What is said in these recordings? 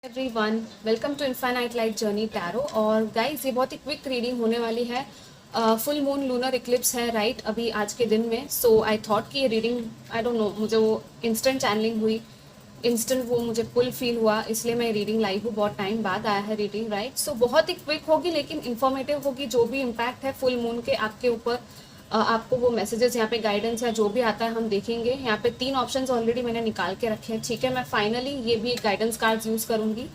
Everyone, welcome to infinite light journey tarot. और guys, ये बहुत ही क्विक रीडिंग होने वाली है। फुल मून लूनर इक्लिप्स है राइट अभी आज के दिन में। सो आई थॉट कि ये रीडिंग, आई डोंट नो, मुझे वो इंस्टेंट चैनलिंग हुई, इंस्टेंट वो मुझे पुल फील हुआ, इसलिए मैं रीडिंग लाई हूँ। बहुत टाइम बाद आया है रीडिंग राइट। सो बहुत ही क्विक होगी लेकिन इन्फॉर्मेटिव होगी। जो भी इम्पैक्ट है फुल मून के आपके ऊपर, आपको वो मैसेजेस यहाँ पे गाइडेंस है जो भी आता है हम देखेंगे। यहाँ पे 3 ऑप्शंस ऑलरेडी मैंने निकाल के रखे हैं, ठीक है। मैं फाइनली ये भी एक गाइडेंस कार्ड्स यूज़ करूँगी।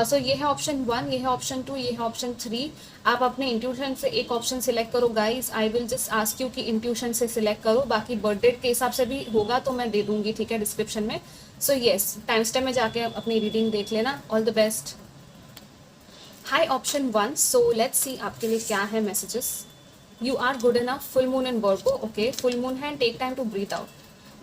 सो ये है ऑप्शन 1, ये है ऑप्शन 2, ये है ऑप्शन 3। आप अपने इंट्यूशन से एक ऑप्शन सिलेक्ट करो guys. I will just ask you कि इंट्यूशन से सिलेक्ट करो, बाकी बर्थ डेट के हिसाब से भी होगा तो मैं दे दूंगी, ठीक है, डिस्क्रिप्शन में। सो येस, टाइम स्टैम्प में जाके अपनी रीडिंग देख लेना। All the best. Hi option 1, so let's see आपके लिए क्या है messages. You are good enough, full moon in Virgo. Okay, full moon है, take time to breathe out.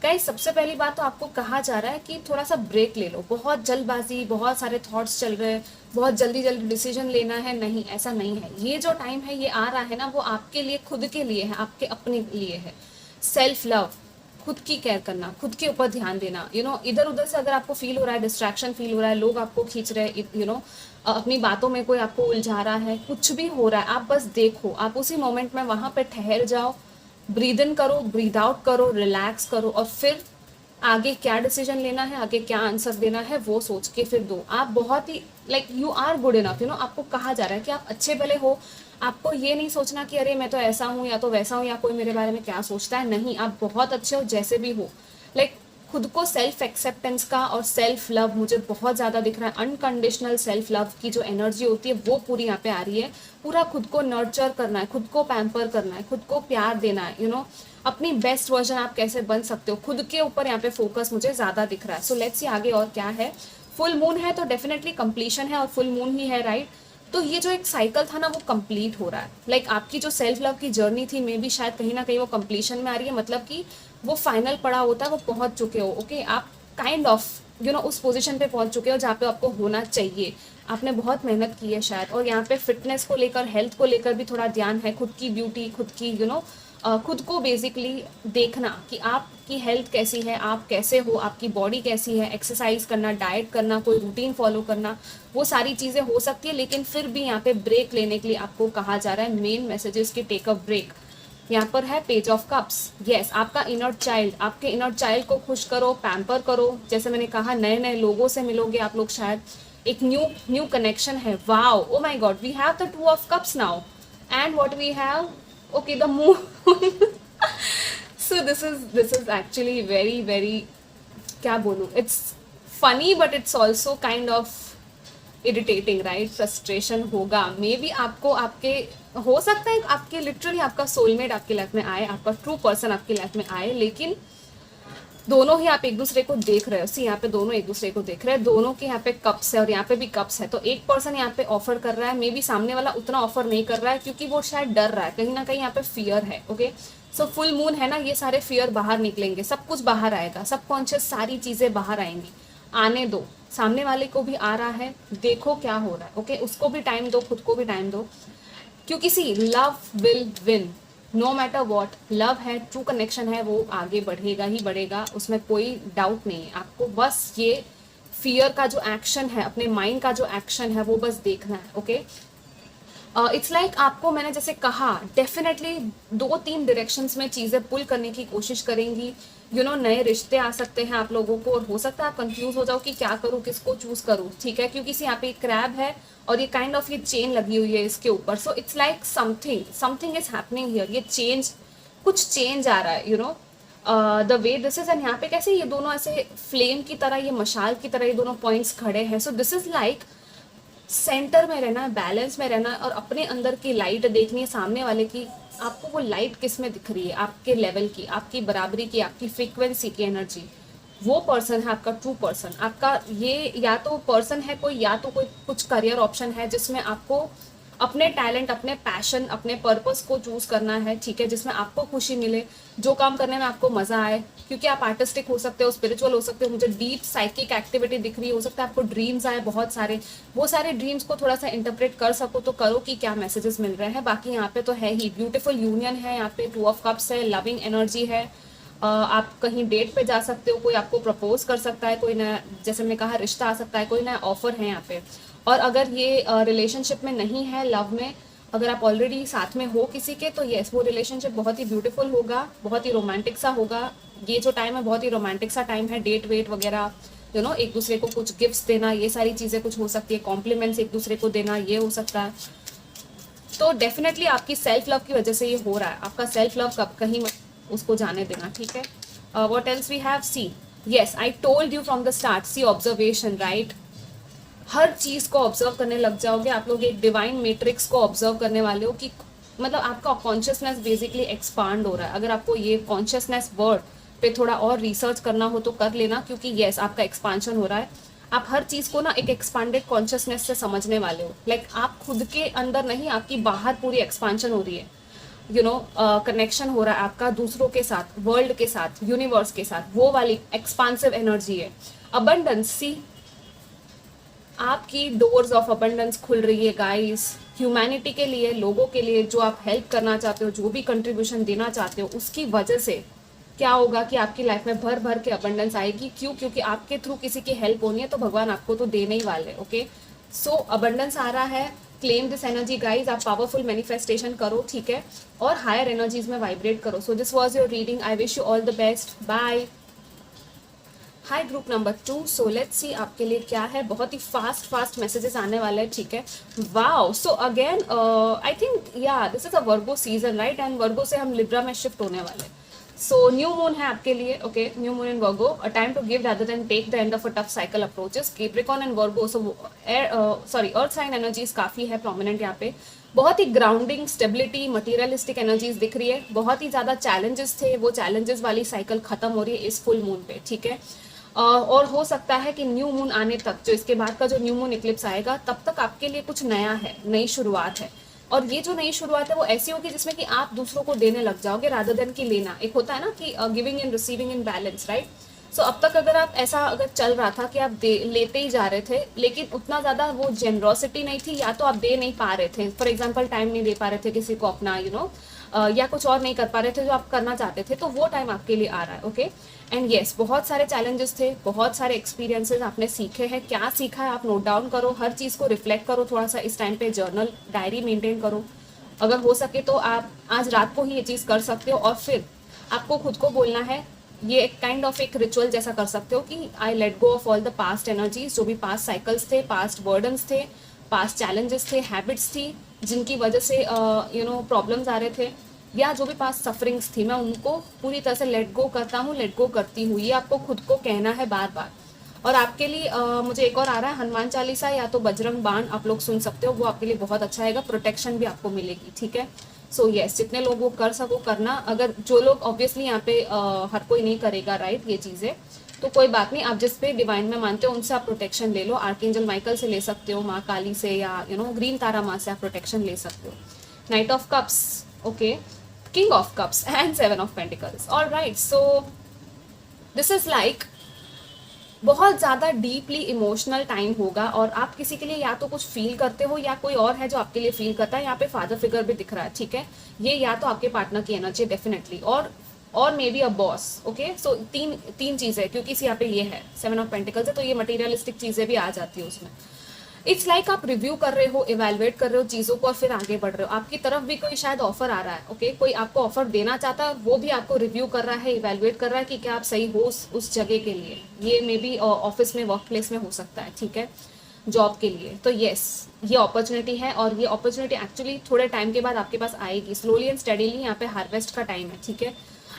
Guys, सबसे पहली बात तो आपको कहा जा रहा है कि थोड़ा सा ब्रेक ले लो। बहुत जल्दबाजी, बहुत सारे थॉट्स चल रहे हैं, बहुत जल्दी जल्दी डिसीजन लेना है, नहीं, ऐसा नहीं है। ये जो टाइम है, ये आ रहा है ना, वो आपके लिए, खुद के लिए है, आपके अपने लिए है। सेल्फ लव, खुद की केयर करना, खुद के ऊपर ध्यान देना। इधर उधर से अगर आपको फील हो रहा है, डिस्ट्रैक्शन फील हो रहा है, लोग आपको खींच रहे हैं, अपनी बातों में कोई आपको उलझा रहा है, कुछ भी हो रहा है, आप बस देखो, आप उसी मोमेंट में वहां पे ठहर जाओ, ब्रीद इन करो, ब्रीद आउट करो, रिलैक्स करो, और फिर आगे क्या डिसीजन लेना है, आगे क्या आंसर देना है, वो सोच के फिर दो। आप बहुत ही यू आर गुड इनफ, आपको कहा जा रहा है कि आप अच्छे भले हो। आपको ये नहीं सोचना कि अरे मैं तो ऐसा हूँ या तो वैसा हूँ, या कोई मेरे बारे में क्या सोचता है। नहीं, आप बहुत अच्छे हो जैसे भी हो। खुद को सेल्फ एक्सेप्टेंस का और सेल्फ लव मुझे बहुत ज़्यादा दिख रहा है। अनकंडीशनल सेल्फ लव की जो एनर्जी होती है वो पूरी यहाँ पे आ रही है। पूरा खुद को नर्चर करना है, खुद को पैम्पर करना है, खुद को प्यार देना है। अपनी बेस्ट वर्जन आप कैसे बन सकते हो, खुद के ऊपर यहाँ पे फोकस मुझे ज़्यादा दिख रहा है। सो लेट्स सी आगे और क्या है। फुल मून है तो डेफिनेटली कंप्लीशन है, और फुल मून ही है राइट। तो ये जो एक साइकिल था ना, वो कंप्लीट हो रहा है। आपकी जो सेल्फ लव की जर्नी थी, मे बी शायद कहीं ना कहीं वो कंप्लीशन में आ रही है। मतलब कि वो फाइनल पड़ा होता है, वो पहुंच चुके हो। ओके, आप काइंड ऑफ उस पोजीशन पे पहुंच चुके हो जहाँ पे आपको होना चाहिए। आपने बहुत मेहनत की है शायद, और यहाँ पे फिटनेस को लेकर, हेल्थ को लेकर भी थोड़ा ध्यान है। खुद की ब्यूटी, खुद की खुद को बेसिकली देखना कि आपकी हेल्थ कैसी है, आप कैसे हो, आपकी बॉडी कैसी है। एक्सरसाइज करना, डाइट करना, कोई रूटीन फॉलो करना, वो सारी चीज़ें हो सकती है। लेकिन फिर भी यहाँ पे ब्रेक लेने के लिए आपको कहा जा रहा है। मेन मैसेजेस की टेक अ ब्रेक। यहाँ पर है पेज ऑफ कप्स। यस, आपका इनर चाइल्ड, आपके इनर चाइल्ड को खुश करो, पैम्पर करो। जैसे मैंने कहा, नए नए लोगों से मिलोगे आप लोग शायद, एक न्यू कनेक्शन है। Wow, oh my God, we have the 2 of cups now, and what we have, okay, the moon. So this is actually very very, क्या बोलूँ, it's funny but it's also kind of irritating right. Frustration होगा, may be आपको, आपके हो सकता है आपके literally आपका सोलमेट आपकी लाइफ में आए, आपका ट्रू पर्सन आपकी लाइफ में आए, लेकिन दोनों ही आप एक दूसरे को देख रहे हो। सी, यहाँ पे दोनों एक दूसरे को देख रहे हैं, दोनों के यहाँ पे कप्स है और यहाँ पे भी कप्स है। तो एक पर्सन यहाँ पे ऑफर कर रहा है, मे बी सामने वाला उतना ऑफर नहीं कर रहा है क्योंकि वो शायद डर रहा है, कहीं ना कहीं यहाँ पे फियर है। ओके, सो फुल मून है ना, ये सारे फियर बाहर निकलेंगे, सब कुछ बाहर आएगा, सबकॉन्शियस सारी चीजें बाहर आएंगी। आने दो, सामने वाले को भी आ रहा है, देखो क्या हो रहा है। ओके, उसको भी टाइम दो, खुद को भी टाइम दो, क्योंकि see, love will win no matter what. Love है, ट्रू कनेक्शन है, वो आगे बढ़ेगा ही बढ़ेगा, उसमें कोई डाउट नहीं है। आपको बस ये फियर का जो एक्शन है, अपने माइंड का जो एक्शन है, वो बस देखना है। ओके, इट्स लाइक आपको, मैंने जैसे कहा, डेफिनेटली 2-3 डायरेक्शंस में चीज़ें पुल करने की कोशिश करेंगी। नए रिश्ते आ सकते हैं आप लोगों को, और हो सकता है आप कंफ्यूज हो जाओ कि क्या करूँ, किसको चूज करूँ, ठीक है, क्योंकि यहाँ पे क्रैब है और ये काइंड ऑफ ये चेन लगी हुई है इसके ऊपर। So it's like something is happening here. ये चेंज, कुछ चेंज आ रहा है, the way this is. And यहाँ पे कैसे ये दोनों ऐसे फ्लेम की तरह, ये मशाल की तरह ये दोनों पॉइंट्स खड़े हैं। सो दिस इज लाइक सेंटर में रहना है, बैलेंस में रहना है, और अपने अंदर की लाइट देखनी है, सामने वाले की आपको वो लाइट किस में दिख रही है, आपके लेवल की, आपकी बराबरी की, आपकी फ्रीक्वेंसी की एनर्जी। वो पर्सन है आपका ट्रू पर्सन। आपका ये या तो पर्सन है कोई, या तो कोई कुछ करियर ऑप्शन है जिसमें आपको अपने टैलेंट, अपने पैशन, अपने पर्पस को चूज करना है, ठीक है, जिसमें आपको खुशी मिले, जो काम करने में आपको मजा आए। क्योंकि आप आर्टिस्टिक हो सकते हो, स्पिरिचुअल हो सकते हो, मुझे डीप साइकिक एक्टिविटी दिख रही हो सकता है आपको ड्रीम्स आए बहुत सारे, वो सारे ड्रीम्स को थोड़ा सा इंटरप्रेट कर सको तो करो कि क्या मैसेजेस मिल रहे हैं। बाकी यहाँ पे तो है ही ब्यूटीफुल यूनियन है, यहाँ पे 2 ऑफ कप्स है, लविंग एनर्जी है, आप कहीं डेट पे जा सकते हो, कोई आपको प्रपोज कर सकता है, कोई नया, जैसे मैंने कहा, रिश्ता आ सकता है, कोई नया ऑफर है यहाँ पे। और अगर ये रिलेशनशिप में नहीं है, लव में, अगर आप ऑलरेडी साथ में हो किसी के, तो यस, वो रिलेशनशिप बहुत ही ब्यूटीफुल होगा, बहुत ही रोमांटिक सा होगा। ये जो टाइम है बहुत ही रोमांटिक सा टाइम है, डेट वेट वगैरह, एक दूसरे को कुछ गिफ्ट्स देना, ये सारी चीज़ें कुछ हो सकती है, कॉम्प्लीमेंट्स एक दूसरे को देना, ये हो सकता है। तो डेफिनेटली आपकी सेल्फ लव की वजह से ये हो रहा है। आपका सेल्फ लव कब कहीं उसको जाने देना, ठीक है। What else we have, see, yes, I told you from the start, see, observation, right. हर चीज को ऑब्जर्व करने लग जाओगे आप लोग, एक डिवाइन मैट्रिक्स को ऑब्जर्व करने वाले हो कि मतलब आपका कॉन्शियसनेस बेसिकली एक्सपांड हो रहा है। अगर आपको ये कॉन्शियसनेस वर्ड पे थोड़ा और रिसर्च करना हो तो कर लेना, क्योंकि यस, आपका एक्सपांशन हो रहा है। आप हर चीज को ना एक एक्सपांडेड कॉन्शियसनेस से समझने वाले हो। लाइक आप खुद के अंदर नहीं, आपकी बाहर पूरी एक्सपांशन हो रही है। कनेक्शन हो रहा है आपका दूसरों के साथ, वर्ल्ड के साथ, यूनिवर्स के साथ, वो वाली एक्सपांसिव एनर्जी है। अबंडेंस, सी, आपकी डोर्स ऑफ अबंडेंस खुल रही है गाइस, ह्यूमैनिटी के लिए, लोगों के लिए, जो आप हेल्प करना चाहते हो, जो भी कंट्रीब्यूशन देना चाहते हो, उसकी वजह से क्या होगा कि आपकी लाइफ में भर भर के अबंडेंस आएगी। क्यों? क्योंकि आपके थ्रू किसी की हेल्प होनी है, तो भगवान आपको तो देने ही वाले। ओके, सो अबंडेंस आ रहा है, क्लेम दिस एनर्जी गाइज। आप पावरफुल मैनिफेस्टेशन करो, ठीक है, और हायर एनर्जीज में वाइब्रेट करो। So this was your reading, I wish you all the best, bye. Hi group number 2, so let's see आपके लिए क्या है। बहुत ही फास्ट मैसेजेस आने वाले हैं, ठीक है। Wow, so again I think yeah this is a Virgo season, right, and Virgo से हम लिब्रा में शिफ्ट होने वाले हैं। सो न्यू मून है आपके लिए, okay, new moon in Virgo, a time to give rather than take the end of a tough cycle approaches. Capricorn and Virgo, so earth sign energies काफी है prominent यहाँ पे। बहुत ही ग्राउंडिंग, स्टेबिलिटी, मटीरियलिस्टिक एनर्जीज दिख रही है। बहुत ही ज्यादा चैलेंजेस थे, वो चैलेंजेस वाली साइकिल खत्म हो रही है इस फुल मून पे, ठीक है। और हो सकता है कि न्यू मून आने तक, जो इसके बाद का जो न्यू मून इक्लिप्स आएगा, तब तक आपके लिए कुछ नया है, नई शुरुआत है। और ये जो नई शुरुआत है वो ऐसी होगी जिसमें कि आप दूसरों को देने लग जाओगे रादर देन कि लेना। एक होता है ना कि giving and receiving in balance, right. So अब तक अगर आप ऐसा अगर चल रहा था कि आप लेते ही जा रहे थे, लेकिन उतना ज़्यादा वो जेनरोसिटी नहीं थी, या तो आप दे नहीं पा रहे थे, फॉर एग्जाम्पल टाइम नहीं दे पा रहे थे किसी को अपना, या कुछ और नहीं कर पा रहे थे जो आप करना चाहते थे, तो वो टाइम आपके लिए आ रहा है, ओके। एंड येस, बहुत सारे चैलेंजेस थे, बहुत सारे एक्सपीरियंसेस आपने सीखे हैं। क्या सीखा है आप नोट डाउन करो, हर चीज़ को रिफ्लेक्ट करो, थोड़ा सा इस टाइम पे जर्नल डायरी मेंटेन करो। अगर हो सके तो आप आज रात को ही ये चीज़ कर सकते हो, और फिर आपको खुद को बोलना है, ये एक काइंड ऑफ एक रिचुअल जैसा कर सकते हो कि I let go of all the past energies, जो भी पास्ट साइकिल्स थे, पास्ट बर्डन्स थे, पास्ट चैलेंजेस थे, हैबिट्स थी, जिनकी वजह से प्रॉब्लम्स आ रहे थे, या जो भी पास्ट सफरिंग्स थी, मैं उनको पूरी तरह से लेट गो करता हूँ, लेट गो करती हूँ। ये आपको खुद को कहना है बार बार। और आपके लिए मुझे एक और आ रहा है, हनुमान चालीसा या तो बजरंग बाण आप लोग सुन सकते हो, वो आपके लिए बहुत अच्छा आएगा, प्रोटेक्शन भी आपको मिलेगी, ठीक है। सो यस, जितने लोग वो कर सको करना। अगर जो लोग ऑब्वियसली यहाँ पे हर कोई नहीं करेगा, राइट, ये चीज़ें, तो कोई बात नहीं, आप जिस पे डिवाइन में मानते हो उनसे आप प्रोटेक्शन ले लो। आर्कएंजल माइकल से ले सकते हो, माँ काली से, या ग्रीन तारा माँ से आप प्रोटेक्शन ले सकते हो। Night of cups, okay, king of cups and 7 of pentacles. Alright, so this is like बहुत ज़्यादा डीपली इमोशनल टाइम होगा, और आप किसी के लिए या तो कुछ फील करते हो, या कोई और है जो आपके लिए फील करता है। यहाँ पे फादर फिगर भी दिख रहा है, ठीक है। ये या तो आपके पार्टनर की एनर्जी डेफिनेटली, और maybe a boss, okay. So तीन चीज़ें, क्योंकि इस यहाँ पे ये है 7 ऑफ पेंटिकल्स है, तो ये मटीरियलिस्टिक चीज़ें भी आ जाती है उसमें। इट्स लाइक आप रिव्यू कर रहे हो, इवेलुएट कर रहे हो चीज़ों को, और फिर आगे बढ़ रहे हो। आपकी तरफ भी कोई शायद ऑफर आ रहा है, ओके, कोई आपको ऑफर देना चाहता है, वो भी आपको रिव्यू कर रहा है, इवेलुएट कर रहा है कि क्या आप सही हो उस जगह के लिए। ये मे बी ऑफिस में, वर्क प्लेस में हो सकता है, ठीक है, जॉब के लिए। तो येस, ये अपॉर्चुनिटी है, और ये अपॉर्चुनिटी एक्चुअली थोड़े टाइम के बाद आपके पास आएगी, स्लोली एंड स्टडीली। यहाँ पे हार्वेस्ट का टाइम है, ठीक है।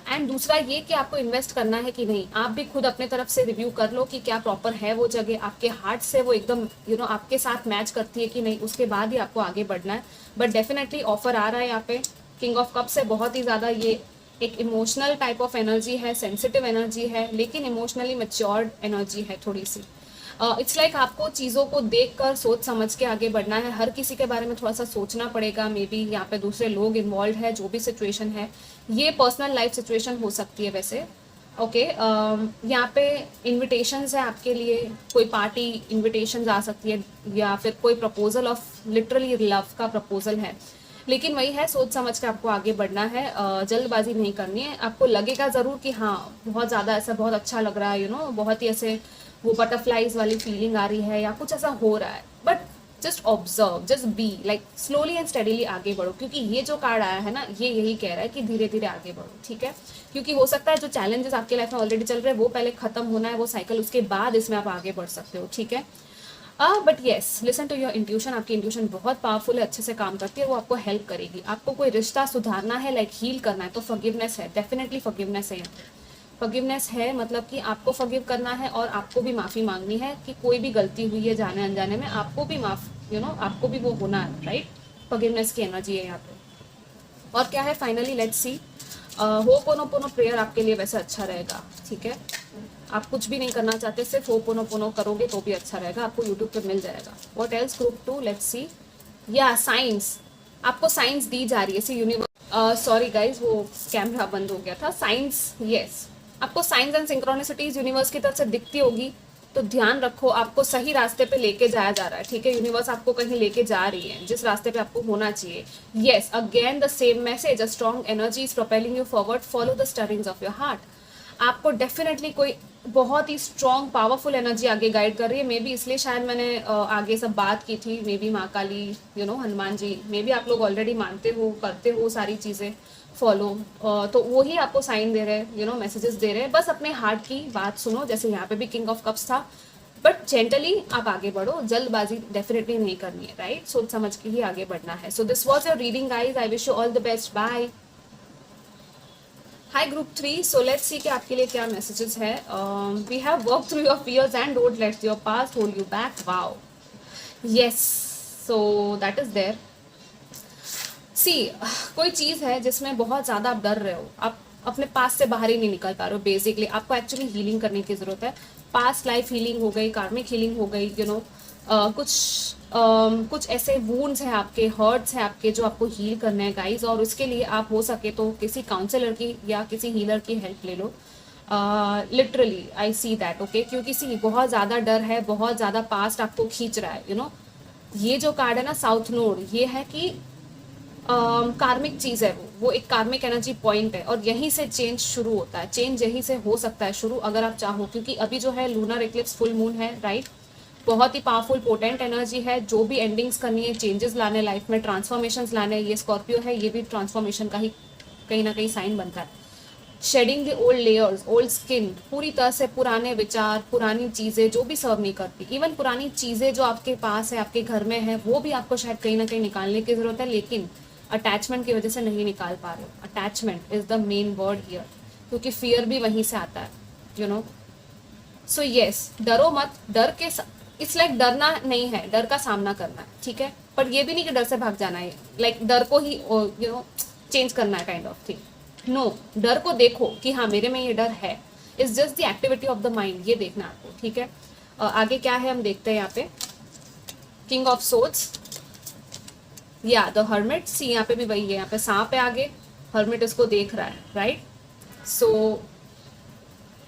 एंड दूसरा ये कि आपको इन्वेस्ट करना है कि नहीं, आप भी खुद अपने तरफ से रिव्यू कर लो कि क्या प्रॉपर है वो जगह, आपके हार्ट से वो एकदम आपके साथ मैच करती है कि नहीं, उसके बाद ही आपको आगे बढ़ना है। बट डेफिनेटली ऑफर आ रहा है यहाँ पे। किंग ऑफ कप से बहुत ही ज़्यादा ये एक इमोशनल टाइप ऑफ एनर्जी है, सेंसिटिव एनर्जी है, लेकिन इमोशनली मैच्योर्ड एनर्जी है थोड़ी सी। इट्स लाइक आपको चीज़ों को देखकर सोच समझ के आगे बढ़ना है। हर किसी के बारे में थोड़ा सा सोचना पड़ेगा, मे बी यहाँ पे दूसरे लोग इन्वॉल्व है, जो भी सिचुएशन है, ये पर्सनल लाइफ सिचुएशन हो सकती है वैसे, ओके। यहाँ पे इनविटेशंस है आपके लिए, कोई पार्टी इनविटेशंस आ सकती है, या फिर कोई प्रपोजल ऑफ लिटरली लव का प्रपोजल है। लेकिन वही है, सोच समझ के आपको आगे बढ़ना है, जल्दबाजी नहीं करनी है। आपको लगेगा ज़रूर कि हाँ बहुत ज़्यादा ऐसा बहुत अच्छा लग रहा है, बहुत ही ऐसे वो बटरफ्लाइज वाली फीलिंग आ रही है या कुछ ऐसा हो रहा है, but just observe, just be like slowly and steadily आगे बढ़ो, क्योंकि ये जो कार्ड आया है ना, ये यही कह रहा है कि धीरे धीरे आगे बढ़ो, ठीक है। क्योंकि हो सकता है जो चैलेंजेस आपके लाइफ में ऑलरेडी चल रहे हैं वो पहले खत्म होना है, वो साइकिल, उसके बाद इसमें आप आगे बढ़ सकते हो, ठीक है। But yes, listen to your intuition. आपकी इंट्यूशन बहुत पावरफुल है, अच्छे से काम करती है, वो आपको हेल्प करेगी। आपको कोई रिश्ता सुधारना है, लाइक हील करना है, तो फॉरगिवनेस है, डेफिनेटली फॉरगिवनेस है यहाँ पे। फॉरगिवनेस है मतलब कि आपको फॉरगिव करना है और आपको भी माफ़ी मांगनी है कि कोई भी गलती हुई है जाने अनजाने में, आपको भी माफ आपको भी वो होना है, राइट। फॉरगिवनेस की एनर्जी है यहाँ पे। और क्या है finally, let's see. Ho'oponopono prayer आपके लिए वैसे अच्छा रहेगा, ठीक है। आप कुछ भी नहीं करना चाहते, सिर्फ होपोनोपोनो करोगे तो भी अच्छा रहेगा, आपको यूट्यूब पे मिल जाएगा। What else, group 2, let's see. या साइंस, आपको साइंस दी जा रही है, सी यूनिवर्स, सॉरी गाइज वो कैमरा बंद हो गया था। साइंस, यस, आपको साइंस एंड सिंक्रोनिसिटीज यूनिवर्स की तरफ से दिखती होगी, तो ध्यान रखो, आपको सही रास्ते पे लेके जाया जा रहा है, ठीक है। यूनिवर्स आपको कहीं लेके जा रही है, जिस रास्ते पे आपको होना चाहिए। Yes, again the same message, a strong energy is propelling you forward, follow the stirrings of your heart. आपको डेफिनेटली कोई बहुत ही स्ट्रॉन्ग पावरफुल एनर्जी आगे गाइड कर रही है। मे बी इसलिए शायद मैंने आगे सब बात की थी, मे बी माँ काली, हनुमान जी, मे बी आप लोग ऑलरेडी मानते हो, करते हो सारी चीज़ें फॉलो, तो वो ही आपको साइन दे रहे हैं, मैसेजेस दे रहे हैं। बस अपने हार्ट की बात सुनो, जैसे यहाँ पे भी किंग ऑफ कप्स था, बट जेंटली आप आगे बढ़ो, जल्दबाजी डेफिनेटली नहीं करनी है, राइट। सोच समझ के ही आगे बढ़ना है। So this was your reading guys, I wish you all the best, bye. Hi group 3, so let's see कि आपके लिए क्या मैसेजेस है। We have work through your fears and don't let your past hold you back, wow, yes, so that is there. See, कोई चीज़ है जिसमें बहुत ज़्यादा आप डर रहे हो, आप अपने पास से बाहर ही नहीं निकल पा रहे हो। बेसिकली आपको एक्चुअली हीलिंग करने की ज़रूरत है। पास्ट लाइफ हीलिंग हो गई, कार्मिक हीलिंग हो गई, कुछ कुछ ऐसे वूंड्स हैं आपके, हर्ट्स हैं आपके, जो आपको हील करने हैं गाइज। और उसके लिए आप हो सके तो किसी काउंसलर की या किसी हीलर की हेल्प ले लो। Literally I see that, okay. क्योंकि सी, बहुत ज़्यादा डर है, बहुत ज़्यादा पास्ट आपको खींच रहा है, ये जो कार्ड है ना, साउथ नोड, ये है कि कार्मिक चीज़ है, वो एक कार्मिक एनर्जी पॉइंट है, और यहीं से चेंज शुरू होता है। चेंज यहीं से हो सकता है शुरू, अगर आप चाहो, क्योंकि अभी जो है लूनर इक्लिप्स फुल मून है, राइट। बहुत ही पावरफुल पोटेंट एनर्जी है, जो भी एंडिंग्स करनी है, चेंजेस लाने लाइफ में, ट्रांसफॉर्मेशंस लाने, ये स्कॉर्पियो है, ये भी ट्रांसफॉर्मेशन का ही कहीं ना कहीं साइन बनता है। Shedding the old layers, old skin, पूरी तरह से पुराने विचार, पुरानी चीज़ें जो भी सर्व नहीं करती, इवन पुरानी चीज़ें जो आपके पास है, आपके घर में है, वो भी आपको शायद कहीं ना कहीं निकालने की ज़रूरत है, लेकिन अटैचमेंट की वजह से नहीं निकाल पा रहे हो। Attachment is the main word here, क्योंकि फियर भी वहीं से आता है, सो यस, डरो मत। डर के इट्स लाइक डरना नहीं है, डर का सामना करना है, ठीक है। पर ये भी नहीं कि डर से भाग जाना है, लाइक डर को ही चेंज करना है, काइंड ऑफ थिंग। नो, डर को देखो कि हाँ मेरे में ये डर है, it's just the activity of the mind, ये देखना आपको, ठीक है। आगे क्या है हम देखते हैं यहाँ पे। किंग ऑफ सोर्ड्स, या द हर्मिट, सी यहाँ पे भी वही है, यहाँ पे सांप है आगे, हर्मिट इसको देख रहा है, right. So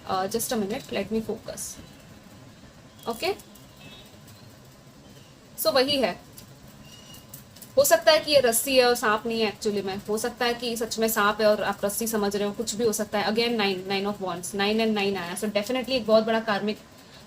just a minute, let me focus, okay. So वही है, हो सकता है कि ये रस्सी है और सांप नहीं है एक्चुअली में, हो सकता है कि सच में सांप है और आप रस्सी समझ रहे हो, कुछ भी हो सकता है। अगेन 9 ऑफ वॉन्ड्स, 9 एंड 9 आया, सो डेफिनेटली एक बहुत बड़ा कार्मिक,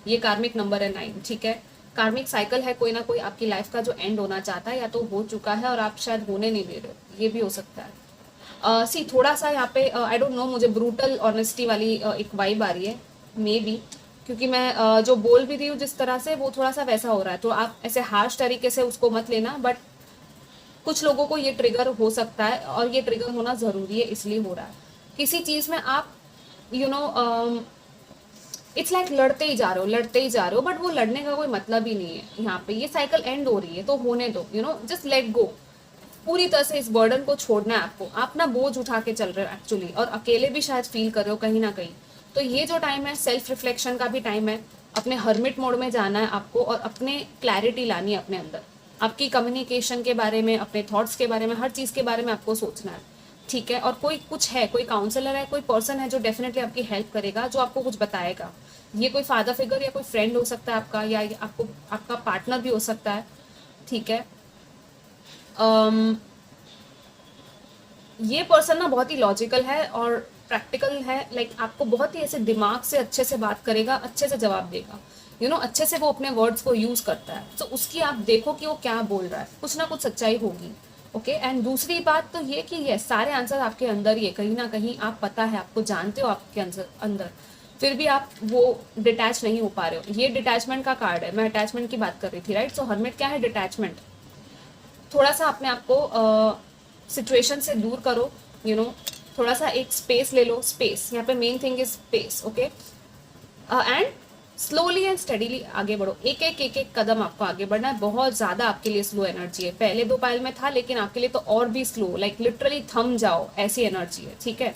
ये कार्मिक नंबर है 9, ठीक है। कार्मिक साइकिल है, कोई ना कोई आपकी लाइफ का जो एंड होना चाहता है, या तो हो चुका है और आप शायद होने नहीं दे रहे हो, ये भी हो सकता है। सी, थोड़ा सा यहाँ पे आई डोंट नो, मुझे ब्रूटल ऑनेस्टी वाली एक वाइब आ रही है, मे बी, क्योंकि मैं जो बोल भी रही हूँ जिस तरह से, वो थोड़ा सा वैसा हो रहा है, तो आप ऐसे हार्श तरीके से उसको मत लेना, बट कुछ लोगों को ये ट्रिगर हो सकता है, और ये ट्रिगर होना ज़रूरी है, इसलिए हो रहा है। किसी चीज़ में आप इट्स लाइक लड़ते ही जा रहे हो, लड़ते ही जा रहे हो, बट वो लड़ने का कोई मतलब ही नहीं है यहाँ पे। ये साइकिल एंड हो रही है, तो होने दो, जस्ट लेट गो। पूरी तरह से इस बर्डन को छोड़ना है आपको। आप ना बोझ उठा के चल रहे हो एक्चुअली, और अकेले भी शायद फील कर रहे हो कहीं ना कहीं। तो ये जो टाइम है, सेल्फ रिफ्लेक्शन का भी टाइम है, अपने हर्मिट मोड में जाना है आपको, और अपने क्लैरिटी लानी है अपने अंदर, आपकी कम्युनिकेशन के बारे में, अपने थॉट्स के बारे में, हर चीज़ के बारे में आपको सोचना है, ठीक है। और कोई कुछ है, कोई काउंसलर है, कोई पर्सन है जो डेफिनेटली आपकी हेल्प करेगा, जो आपको कुछ बताएगा। ये कोई फादर फिगर या कोई फ्रेंड हो सकता है आपका, या आपको आपका पार्टनर भी हो सकता है, ठीक है। ये पर्सन ना बहुत ही लॉजिकल है और प्रैक्टिकल है, लाइक आपको बहुत ही ऐसे दिमाग से अच्छे से बात करेगा, अच्छे से जवाब देगा, अच्छे से वो अपने वर्ड्स को यूज करता है। तो उसकी आप देखो कि वो क्या बोल रहा है, कुछ ना कुछ सच्चाई होगी। ओके, एंड दूसरी बात तो ये कि ये सारे आंसर आपके अंदर ही है, कहीं ना कहीं आप पता है, आपको जानते हो आपके अंदर, फिर भी आप वो डिटैच नहीं हो पा रहे हो। ये डिटैचमेंट का कार्ड है, मैं अटैचमेंट की बात कर रही थी, राइट। सो हर्मिट क्या है, डिटैचमेंट। थोड़ा सा अपने आप को सिचुएशन से दूर करो, थोड़ा सा एक स्पेस ले लो। स्पेस यहाँ पे main thing is space. Okay, and slowly and steadily आगे बढ़ो। एक एक कदम आपको आगे बढ़ना है। बहुत ज्यादा आपके लिए स्लो एनर्जी है, पहले 2 पायल में था, लेकिन आपके लिए तो और भी स्लो, लाइक लिटरली थम जाओ ऐसी एनर्जी है, ठीक है।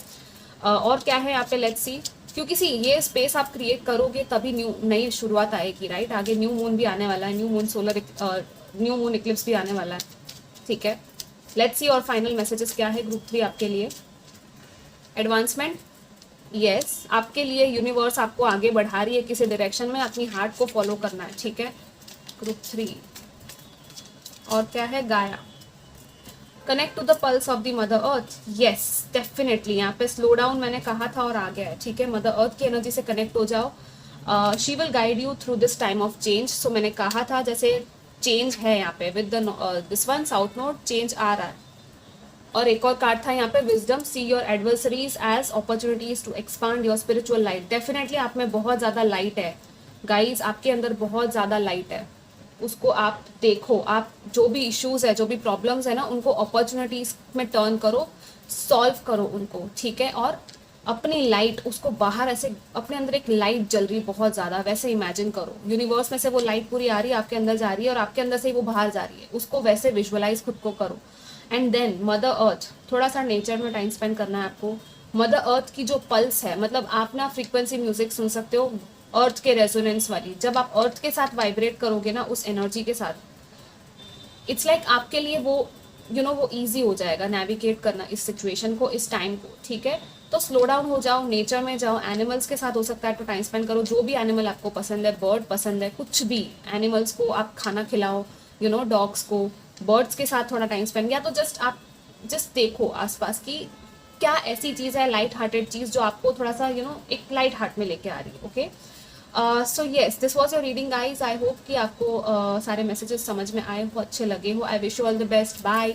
और क्या है यहाँ पे, लेट्स सी, क्योंकि सी ये स्पेस आप क्रिएट करोगे तभी नई शुरुआत आएगी, राइट। आगे न्यू मून भी आने वाला है, न्यू मून इक्लिप्स भी आने वाला है, ठीक है। लेट्स सी और फाइनल मैसेजेस क्या है ग्रुप 3 आपके लिए। एडवांसमेंट, यस, आपके लिए यूनिवर्स आपको आगे बढ़ा रही है किसी डायरेक्शन में, अपनी हार्ट को फॉलो करना है, ठीक है। ग्रुप 3 और क्या है, Gaia, connect to the pulse of the Mother Earth. Yes, definitely यहाँ पे स्लो डाउन मैंने कहा था और आ गया है, ठीक है। मदर अर्थ की एनर्जी से कनेक्ट हो जाओ। She will guide you through this time of change. So मैंने कहा था जैसे चेंज है यहाँ पे with this one south node, change आ रहा है। और एक और कार्ड था यहाँ पे, wisdom, see your adversaries as opportunities to expand your spiritual light. Definitely आप में बहुत ज़्यादा लाइट है गाइज, आपके अंदर बहुत ज़्यादा लाइट है, उसको आप देखो। आप जो भी इश्यूज है, जो भी प्रॉब्लम्स है ना, उनको अपॉर्चुनिटीज में टर्न करो, सॉल्व करो उनको, ठीक है। और अपनी लाइट, उसको बाहर ऐसे अपने अंदर एक लाइट जल रही बहुत ज़्यादा, वैसे इमेजिन करो। यूनिवर्स में से वो लाइट पूरी आ रही है, आपके अंदर जा रही है और आपके अंदर से ही वो बाहर जा रही है, उसको वैसे विजुअलाइज खुद को करो। एंड देन मदर अर्थ, थोड़ा सा नेचर में टाइम स्पेंड करना है आपको। मदर अर्थ की जो पल्स है, मतलब आप ना फ्रीक्वेंसी म्यूजिक सुन सकते हो अर्थ के रेजोनेंस वाली। जब आप अर्थ के साथ वाइब्रेट करोगे ना, उस एनर्जी के साथ, इट्स लाइक आपके लिए वो वो ईजी हो जाएगा नेविगेट करना इस सिचुएशन को, इस टाइम को, ठीक है। तो स्लो डाउन हो जाओ, नेचर में जाओ, एनिमल्स के साथ हो सकता है तो टाइम स्पेंड करो। जो भी एनिमल आपको पसंद है, बर्ड पसंद है, कुछ भी एनिमल्स को आप खाना खिलाओ, डॉग्स को, बर्ड्स के साथ थोड़ा टाइम स्पेंड, या तो आप जस्ट देखो आसपास की क्या ऐसी चीज़ है, लाइट हार्टेड चीज़ जो आपको थोड़ा सा एक लाइट हार्ट में लेके आ रही है। Okay, so yes, this was your reading guys. I hope कि आपको सारे मैसेजेस समझ में आए हो, अच्छे लगे हो। I wish you all the best, bye.